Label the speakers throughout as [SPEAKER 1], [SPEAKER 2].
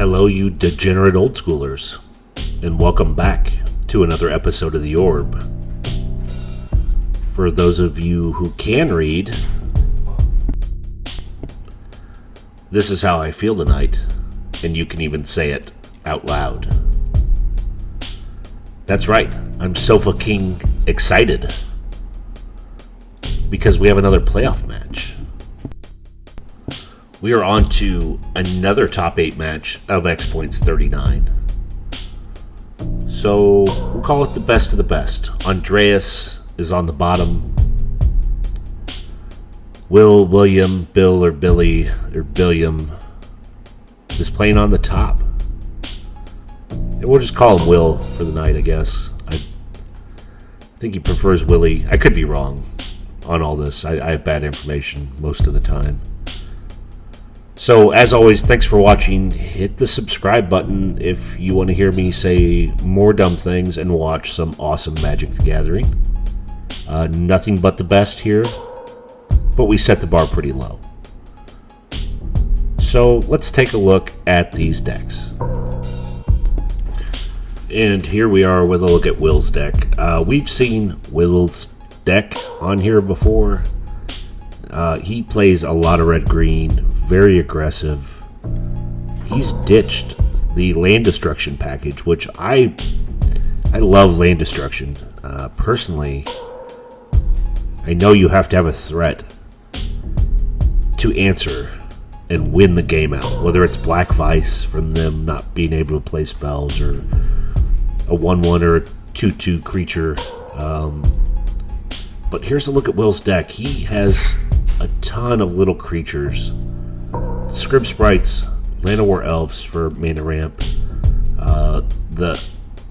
[SPEAKER 1] Hello, you degenerate old schoolers, and welcome back to another episode of The Orb. For those of you who can read, this is how I feel tonight, and you can even say it out loud. That's right, I'm so fucking excited, because we have another playoff match. We are on to another top 8 match of Xpoint's 39. So, we'll call it the best of the best. Andreas is on the bottom. William, Bill, or Billy, or Billiam is playing on the top. And we'll just call him Will for the night, I guess. I think he prefers Willie. I could be wrong on all this. I have bad information most of the time. So, as always, thanks for watching. Hit the subscribe button if you want to hear me say more dumb things and watch some awesome Magic the Gathering. Nothing but the best here, but we set the bar pretty low. So, let's take a look at these decks. And here we are with a look at Will's deck. We've seen Will's deck on here before. He plays a lot of red-green, very aggressive. He's ditched the land destruction package, which I love land destruction. Personally, I know you have to have a threat to answer and win the game out, whether it's Black Vice from them not being able to play spells, or a 1/1 or a 2/2 creature. But here's a look at Will's deck. He has a ton of little creatures. Scrib Sprites, Land of War Elves for mana ramp, the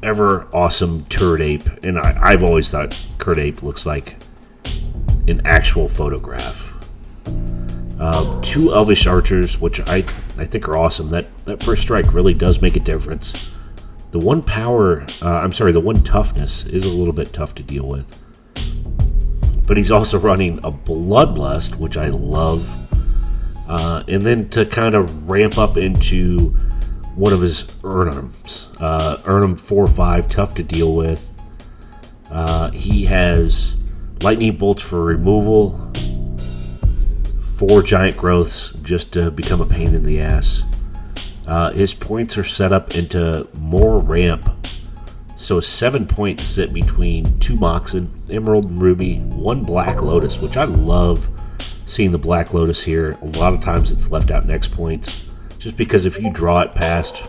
[SPEAKER 1] ever awesome Turd Ape, and I've always thought Turd Ape looks like an actual photograph. 2 Elvish Archers, which I think are awesome. That first strike really does make a difference. The one toughness is a little bit tough to deal with. But he's also running a Bloodlust, which I love. And then to kind of ramp up into one of his Urnums. Urnum 4/5, tough to deal with. He has Lightning Bolts for removal. 4 Giant Growths just to become a pain in the ass. His points are set up into more ramp. So 7 points sit between 2 Moxen, Emerald and Ruby, 1 Black Lotus, which I love seeing the Black Lotus here. A lot of times it's left out in Xpoints, just because if you draw it past,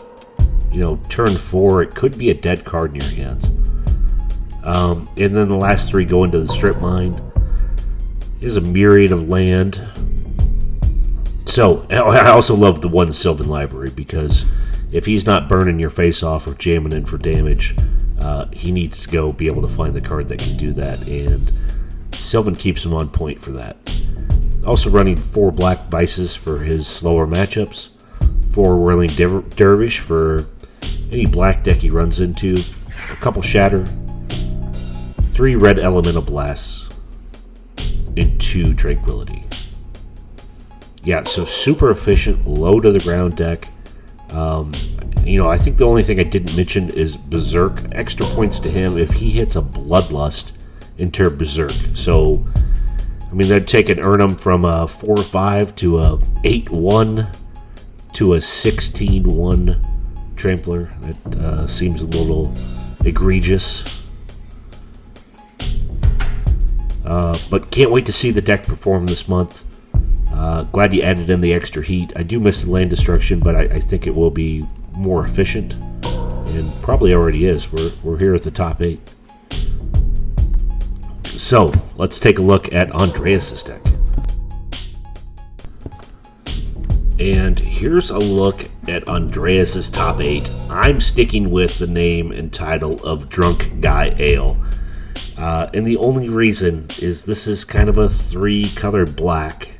[SPEAKER 1] turn 4, it could be a dead card in your hands. And then the last 3 go into the Strip Mine. There's a myriad of land. So, I also love the 1 Sylvan Library, because if he's not burning your face off or jamming in for damage, he needs to go be able to find the card that can do that, and Sylvan keeps him on point for that. Also running 4 Black Vices for his slower matchups, 4 Whirling Dervish for any black deck he runs into, a couple Shatter, 3 Red Elemental Blasts, and 2 Tranquility. Yeah, so super efficient, low to the ground deck. I think the only thing I didn't mention is Berserk. Extra points to him if he hits a Bloodlust into Berserk. So, that'd take an Urnum from a 4/5 to a 8/1 to a 16/1 Trampler. That seems a little egregious. But can't wait to see the deck perform this month. Glad you added in the extra heat. I do miss the land destruction, but I think it will be more efficient, and probably already is. We're here at the top 8. So, let's take a look at Andreas' deck. And here's a look at Andreas' top 8. I'm sticking with the name and title of Drunk Guy Ale. And the only reason is this is kind of a 3-color black.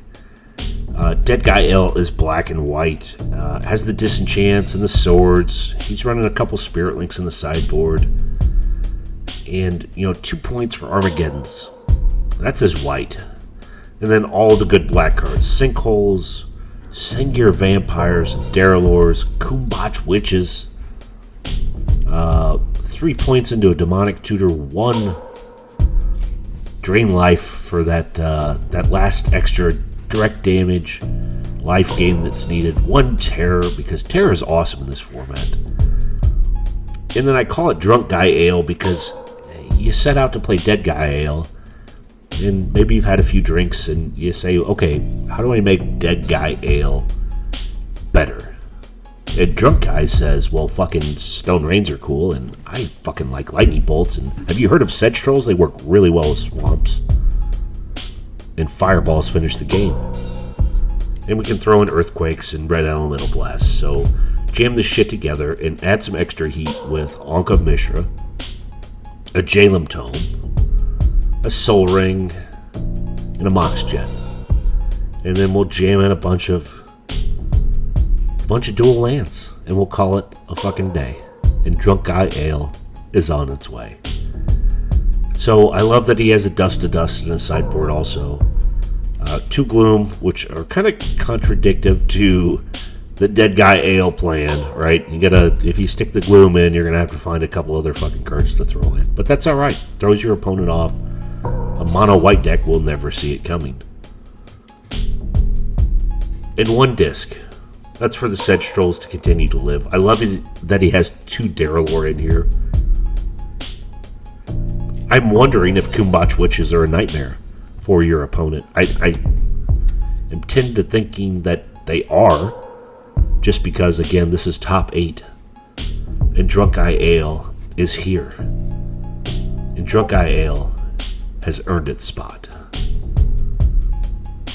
[SPEAKER 1] Dead Guy Ale is black and white. Has the Disenchants and the Swords. He's running a couple Spirit Links in the sideboard. And, 2 points for Armageddons. That's his white. And then all the good black cards. Sinkholes, Sengir Vampires, Darrellors, Kumbach Witches. 3 points into a Demonic Tutor, 1 Drain Life for that last extra direct damage life gain that's needed, 1 Terror, because Terror is awesome in this format. And then I call it Drunk Guy Ale because you set out to play Dead Guy Ale, and maybe you've had a few drinks and you say, okay, how do I make Dead Guy Ale better? And Drunk Guy says, well, fucking Stone Rains are cool, and I fucking like Lightning Bolts, and have you heard of Sedge Trolls? They work really well with Swamps. And Fireballs finish the game. And we can throw in Earthquakes and Red Elemental Blasts, so jam this shit together and add some extra heat with Anka Mishra, a Jalem Tome, a Soul Ring, and a Mox Jet. And then we'll jam in a bunch of dual lands, and we'll call it a fucking day. And Drunk Guy Ale is on its way. So I love that he has a Dust to Dust in his sideboard also. 2 Gloom, which are kind of contradictive to the Dead Guy Ale plan, right? You gotta, if you stick the Gloom in, you're gonna have to find a couple other fucking cards to throw in. But that's alright. Throws your opponent off. A mono white deck will never see it coming. In 1 disc. That's for the Sedge Trolls to continue to live. I love it that he has 2 Darrellor in here. I'm wondering if Kumbach Witches are a nightmare for your opponent. I am tend to thinking that they are, just because, again, this is top 8. And Drunk Guy Ale is here. And Drunk Guy Ale has earned its spot.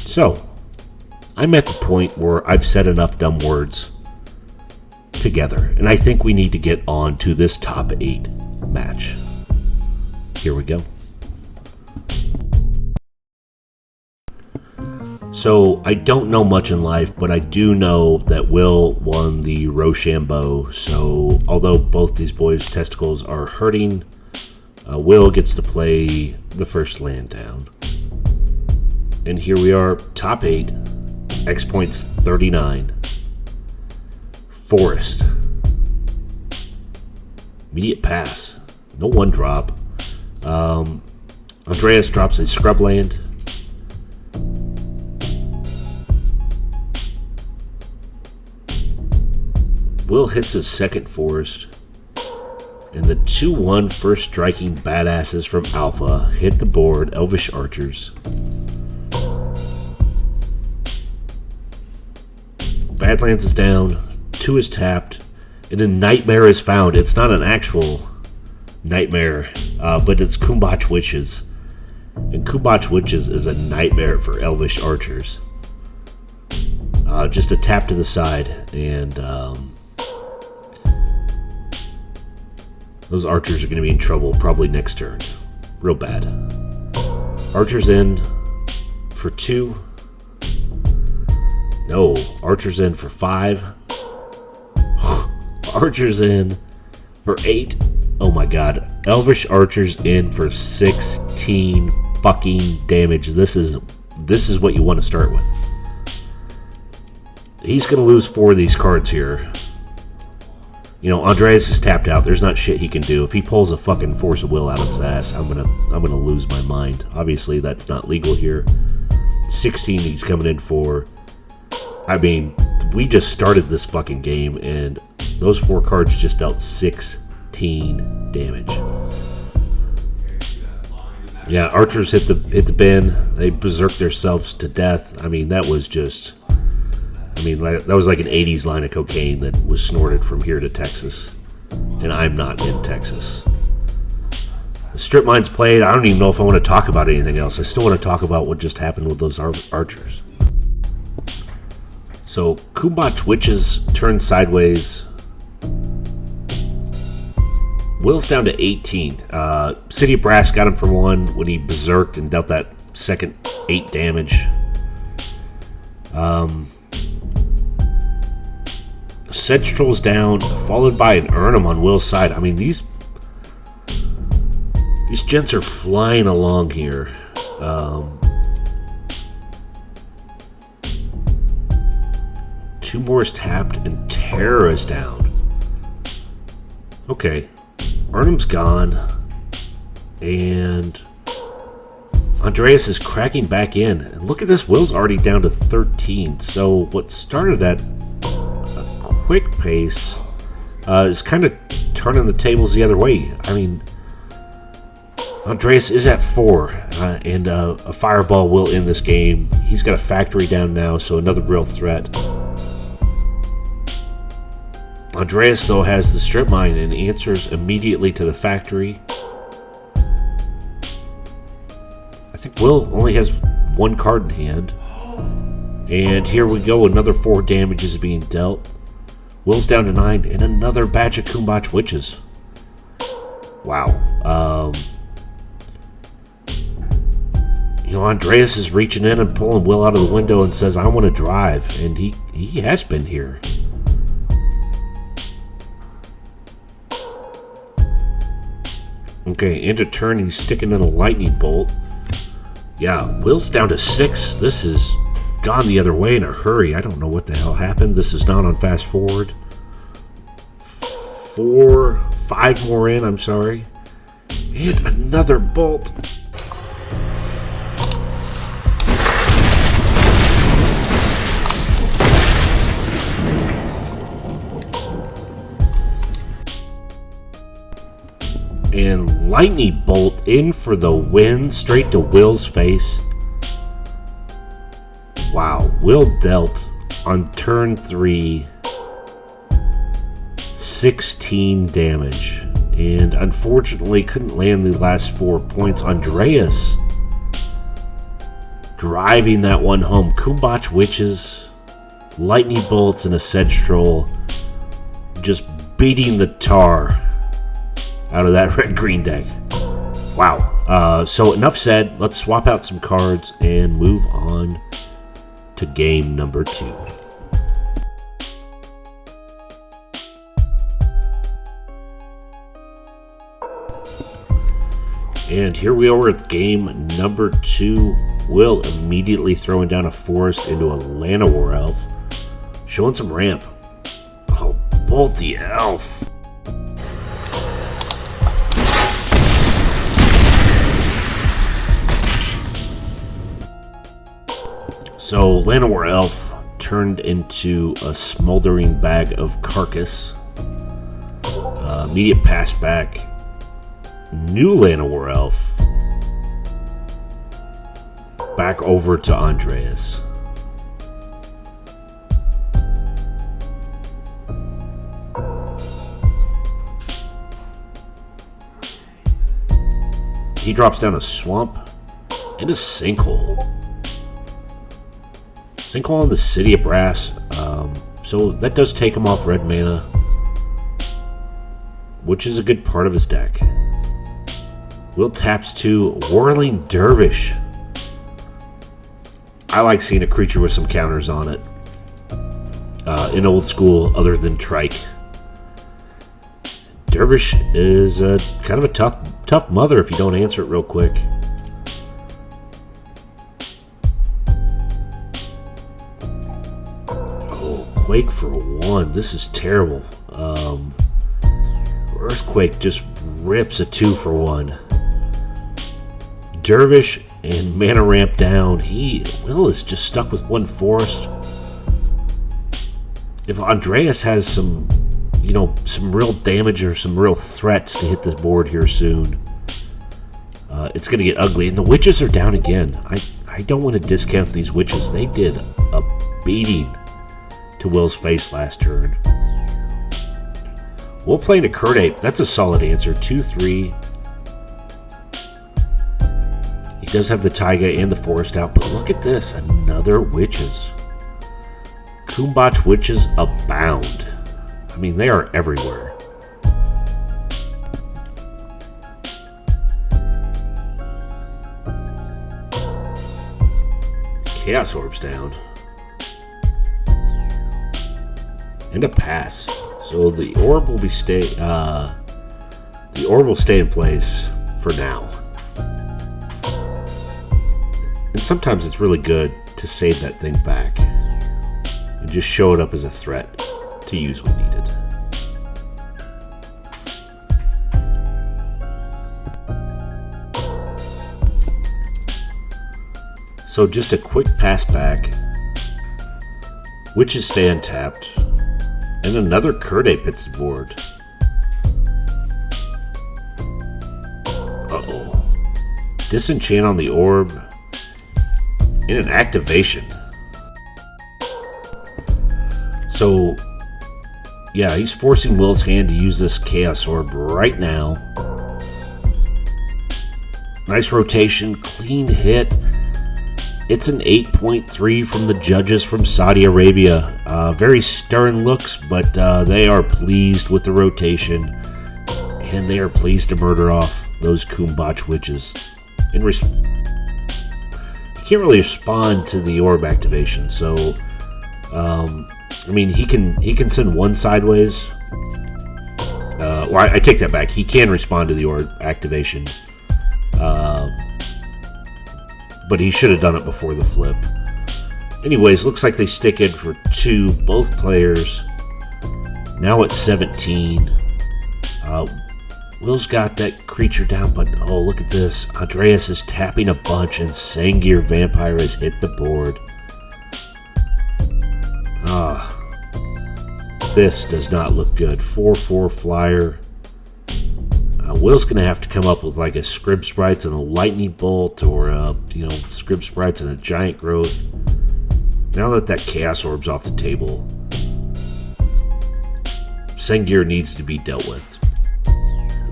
[SPEAKER 1] So, I'm at the point where I've said enough dumb words together, and I think we need to get on to this top 8 match. Here we go. So, I don't know much in life, but I do know that Will won the Rochambeau, so although both these boys' testicles are hurting, Will gets to play the first land down. And here we are, top 8. Xpoint's 39. Forest. Immediate pass. No 1 drop. Andreas drops a Scrubland. Will hits his second Forest. And the 2-1 first striking badasses from Alpha hit the board. Elvish Archers. Badlands is down, 2 is tapped, and a Nightmare is found. It's not an actual nightmare, but it's Kumbach Witches. And Kumbach Witches is a nightmare for Elvish Archers. Just a tap to the side, and those Archers are going to be in trouble probably next turn. Real bad. Archers in for 2. No, Archer's in for 5. Archer's in for 8. Oh my god. Elvish Archer's in for 16 fucking damage. This is what you want to start with. He's going to lose 4 of these cards here. You know, Andreas is tapped out. There's not shit he can do. If he pulls a fucking Force of Will out of his ass, I'm gonna lose my mind. Obviously, that's not legal here. 16 he's coming in for. I mean, we just started this fucking game, and those 4 cards just dealt 16 damage. Yeah, Archers hit the bin. They berserked themselves to death. I mean, that was just... I mean, that was like an 80s line of cocaine that was snorted from here to Texas. And I'm not in Texas. The strip mine's played. I don't even know if I want to talk about anything else. I still want to talk about what just happened with those Archers. So, Kumbach Witches turned sideways. Will's down to 18. City of Brass got him for 1 when he berserked and dealt that second 8 damage. Sedge Trolls down, followed by an Urnum on Will's side. I mean, these gents are flying along here. 2 more is tapped, and Terra is down. Okay, Arnhem's gone, and Andreas is cracking back in. And look at this, Will's already down to 13. So what started at a quick pace is kind of turning the tables the other way. I mean, Andreas is at 4, and a fireball will end this game. He's got a factory down now, so another real threat. Andreas, though, has the strip mine and answers immediately to the factory. I think Will only has 1 card in hand. And here we go, another 4 damage is being dealt. Will's down to 9, and another batch of Kumbach Witches. Wow. You know, Andreas is reaching in and pulling Will out of the window and says, I want to drive. And he has been here. Okay, end of turn, he's sticking in a lightning bolt. Yeah, Will's down to 6. This has gone the other way in a hurry. I don't know what the hell happened. This is not on fast forward. 5 more in, I'm sorry. And another bolt. And lightning bolt in for the win, straight to Will's face. Wow, Will dealt on turn 3 16 damage, and unfortunately couldn't land the last 4 points. Andreas driving that one home. Kumbach Witches, lightning bolts, and a Sedge Troll just beating the tar out of that red-green deck. Wow. So enough said. Let's swap out some cards and move on to game number 2. And here we are at game number 2. Will immediately throwing down a forest into a Llanowar Elf, showing some ramp. Oh, bolt the elf. So, Llanowar Elf turned into a smoldering bag of carcass. Immediate pass back. New Llanowar Elf. Back over to Andreas. He drops down a swamp and a sinkhole. Sinkhole in the City of Brass, so that does take him off red mana, which is a good part of his deck. Will taps to Whirling Dervish. I like seeing a creature with some counters on it. In old school, other than Trike. Dervish is kind of a tough mother if you don't answer it real quick. Quake for 1. This is terrible. Earthquake just rips a 2 for 1. Dervish and mana ramp down. Will is just stuck with 1 forest. If Andreas has some real damage or some real threats to hit the board here soon, it's going to get ugly. And the witches are down again. I don't want to discount these witches. They did a beating to Will's face last turn. Will playing a Curd Ape. That's a solid answer. 2-3. He does have the Taiga and the Forest out, but look at this. Another Witches. Kumbach Witches abound. I mean, they are everywhere. Chaos Orb's down. And a pass. So the orb will stay in place for now. And sometimes it's really good to save that thing back. and just show it up as a threat to use when needed. So just a quick pass back. Witches stay untapped. And another Kurdape hits the board. Uh-oh. Disenchant on the orb. And an activation. So, yeah, he's forcing Will's hand to use this Chaos Orb right now. Nice rotation, clean hit. It's an 8.3 from the judges from Saudi Arabia. Very stern looks, but they are pleased with the rotation. And they are pleased to murder off those Kumbach witches. You can't really respond to the orb activation, so... I mean, he can send one sideways. Well, I take that back. He can respond to the orb activation. But he should have done it before the flip. Anyways, looks like they stick in for 2, both players. Now it's 17. Will's got that creature down, but oh, look at this. Andreas is tapping a bunch, and Sengir Vampire has hit the board. This does not look good. 4/4 flyer. Will's going to have to come up with like a Scrib Sprites and a Lightning Bolt, or Scrib Sprites and a Giant Growth. Now that that Chaos Orb's off the table, Sengir needs to be dealt with.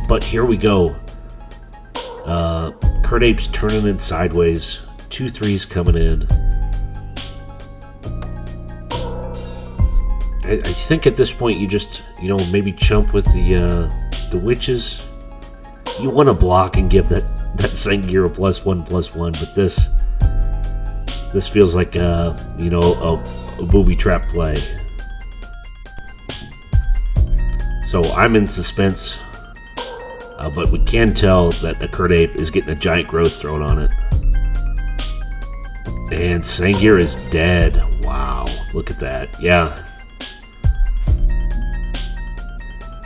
[SPEAKER 1] But here we go. Kurdape's turning in sideways. 2 3s coming in. I think at this point you just, maybe chump with the witches. You want to block and give that Sengir a +1/+1, but this feels like a booby trap play. So I'm in suspense, but we can tell that the Kurdape is getting a Giant Growth thrown on it. And Sengir is dead. Wow, look at that. Yeah.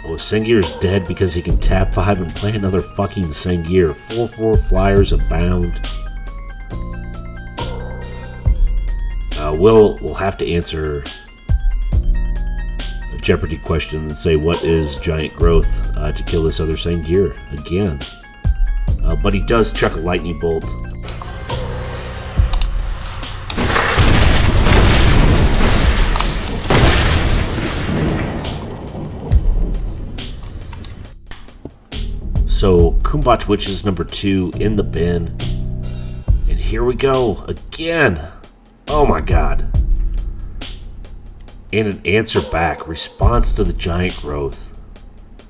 [SPEAKER 1] Oh, Sengir's dead because he can tap 5 and play another fucking Sengir. 4/4 flyers abound. We'll have to answer a Jeopardy question and say what is Giant Growth to kill this other Sengir again. But he does chuck a Lightning Bolt. So, Kumbach Witches number 2 in the bin. And here we go again. Oh my god. And an answer back. Response to the Giant Growth.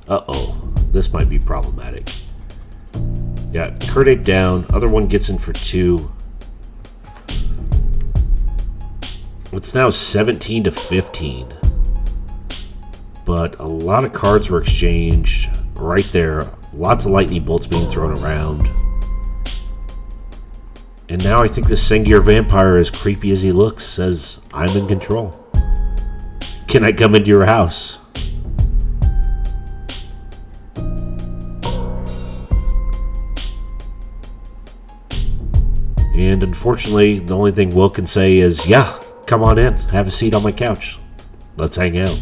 [SPEAKER 1] Uh-oh. This might be problematic. Yeah, Kurdape down. Other one gets in for 2. It's now 17-15. But a lot of cards were exchanged right there. Lots of Lightning Bolts being thrown around. And now I think the Sengir Vampire, as creepy as he looks, says, I'm in control. Can I come into your house? And unfortunately, the only thing Will can say is, yeah, come on in. Have a seat on my couch. Let's hang out.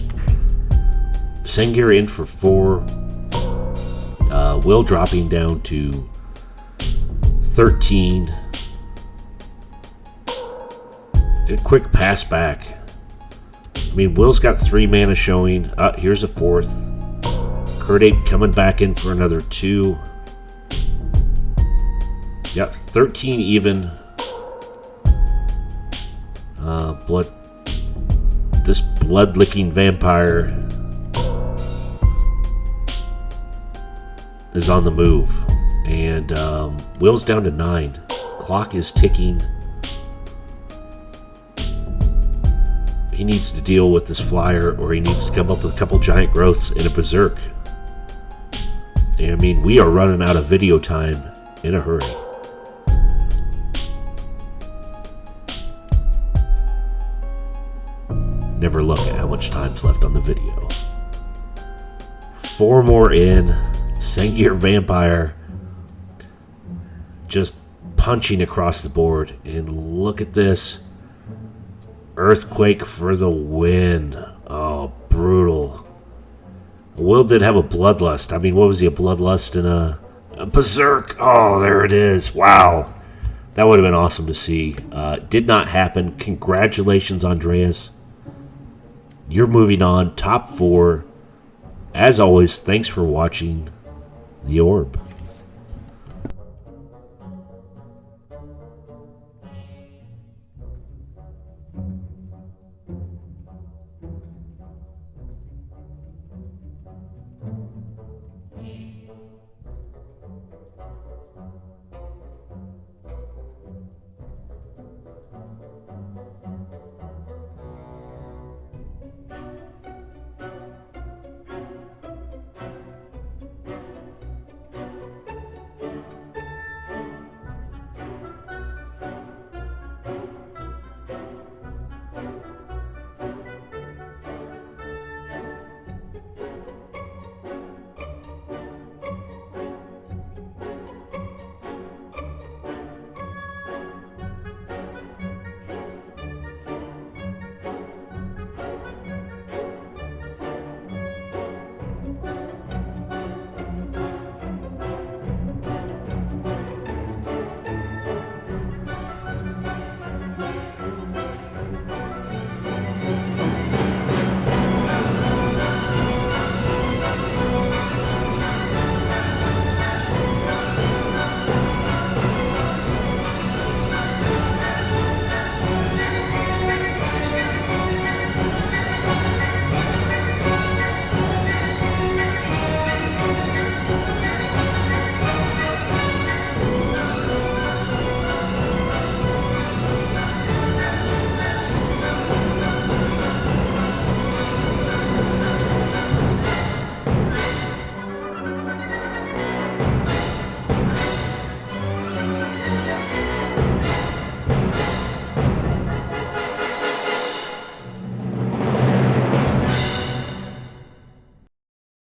[SPEAKER 1] Sengir in for 4. Will dropping down to 13. A quick pass back. I mean, Will's got 3 mana showing. Here's a 4th. Kurdape coming back in for another 2. Got 13 even. This blood-licking vampire is on the move, and Will's down to 9. Clock is ticking. He needs to deal with this flyer, or he needs to come up with a couple Giant Growths in a Berserk. And I mean, we are running out of video time in a hurry. never look at how much time's left on the video. 4 more in. Sengir Vampire just punching across the board. And look at this. Earthquake for the win. Oh, brutal. Will did have a Bloodlust. I mean, what was he, a Bloodlust and a Berserk? Oh, there it is. Wow. That would have been awesome to see. Did not happen. Congratulations, Andreas. You're moving on. Top 4. As always, thanks for watching The Orb.